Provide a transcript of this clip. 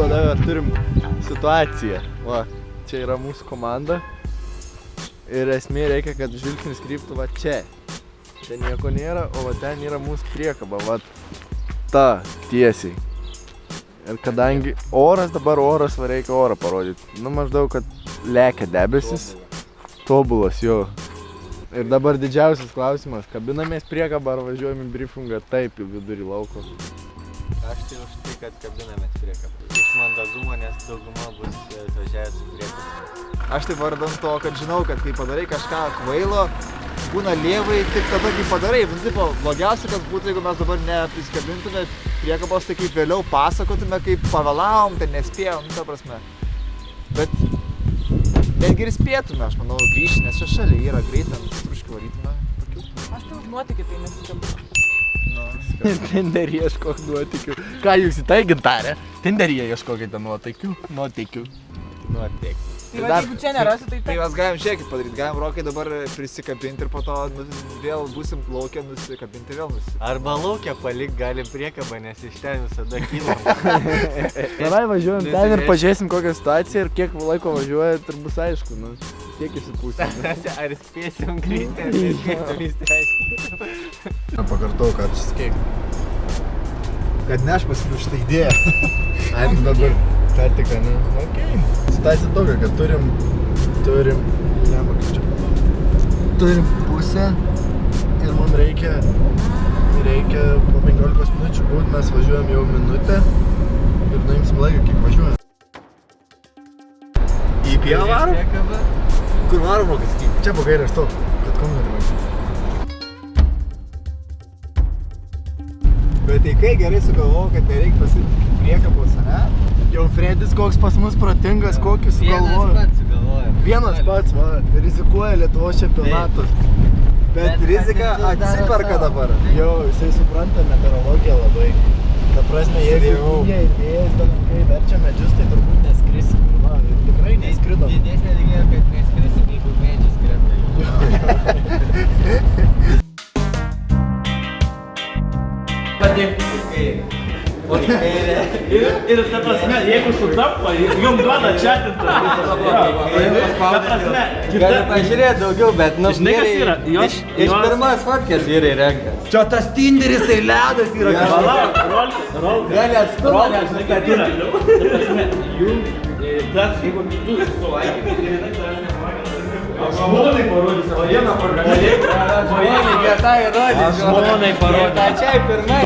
va dabar turim situaciją. Va, čia yra mūsų komanda. Ir esmė reikia, kad žvilgsnis kryptų va čia. Ten nieko nėra, o va ten yra mūsų priekaba, va ta tiesiai. Ir kadangi dabar oras, va reikia orą parodyti. Nu maždaug, kad lekia debesis. Tobulas, jo. Ir dabar didžiausias klausimas, kabinamės priekabą ar važiuojam į briefingą taip į vidurį lauko? Aš tai už tai, kad kabinamės priekabą. Iš mandagumo, nes dauguma bus atvažiavęs su priekabą. Aš tai vardan to, kad žinau, kad kai padarai kažką kvailo, būna lievai tik tada, kai padarai. Tipo, blogiausia, kas būtų, jeigu mes dabar nepriskabintume priekabos, tai kaip vėliau pasakotume, kaip pavėlavom, tai nespėjom, ta prasme. Bet netgi ir spėtume, aš manau, grįžti, nes čia šalia yra greitai, struškių varytume. Aš tai už nuotykį tai nesikabu. Tinderį ieškok nuotykių. Ką jūs į tai, Gintarė? Tinderį ieškokite nuotykių. Nuotykių. Tai va, jeigu čia nerasi, tai Tai mes galim žiūrėkit padaryti, galim Rokai dabar prisikabinti ir po to vėl būsim laukia nusikabinti vėl Arba laukia palik galim priekabą, nes iš ten visada kylam. Gerai, važiuojam ten ir pažiūrėsim kokią situaciją ir kiek laiko važiuoja ir bus aišku, nu, kiek išsipūsim. Ar spėsim greitai, ar nespėsim įsiaiškinti. Pakartau, ką čia sakei. Kad ne aš pasiliu šitą idėją. Ai, dabar ką tik, ne? Okei. Situacija tokia, kad turim, turim pusę ir mums reikia po 15 minučių būt, mes važiuojam jau minutę ir nuimsim laiką, kiek važiuojam. Į pievą varom? Kur varom, Rokas? Čia po kairę aš tau, kad komnarį važiuojam. Bet tai kai gerai sugalvojau, kad nereikia pasilikti priekabos, ne? Jau Fredis koks pas mus protingas, kokius sugalvojo. Vienas pats sugalvoja. Vienas pats, va, rizikuoja Lietuvos čempionatus. Bet rizika atsiperka dabar. Jo, jisai supranta meteorologiją labai. Ta prasme, jeigu lyja ir vėjas, bet kai verčia medžius, tai turbūt neskrisim. Va, ir tikrai neskridom. Didesnė lygia, kad neskrisim, jeigu medžius krenta. Ir ta prasme, jeigu sutampa, jums duoda čatintą. Ta prasme, Gali pažiūrėti daugiau, bet nu žinai, kas yra? Iš pirmas fotkės vyrai renka. Čia tas Tinderis, tai ledas yra Palauk, Gali atstumą, žinai, kad yra. Ta prasme, tas, jeigu tu sulaikyti, tai vienai tavęs nepavagina. Aš žmonai parodysiu, o vieną parodys. Žmonai, kad tai įrodys. Žmonai parodys. Pačiai pirmai.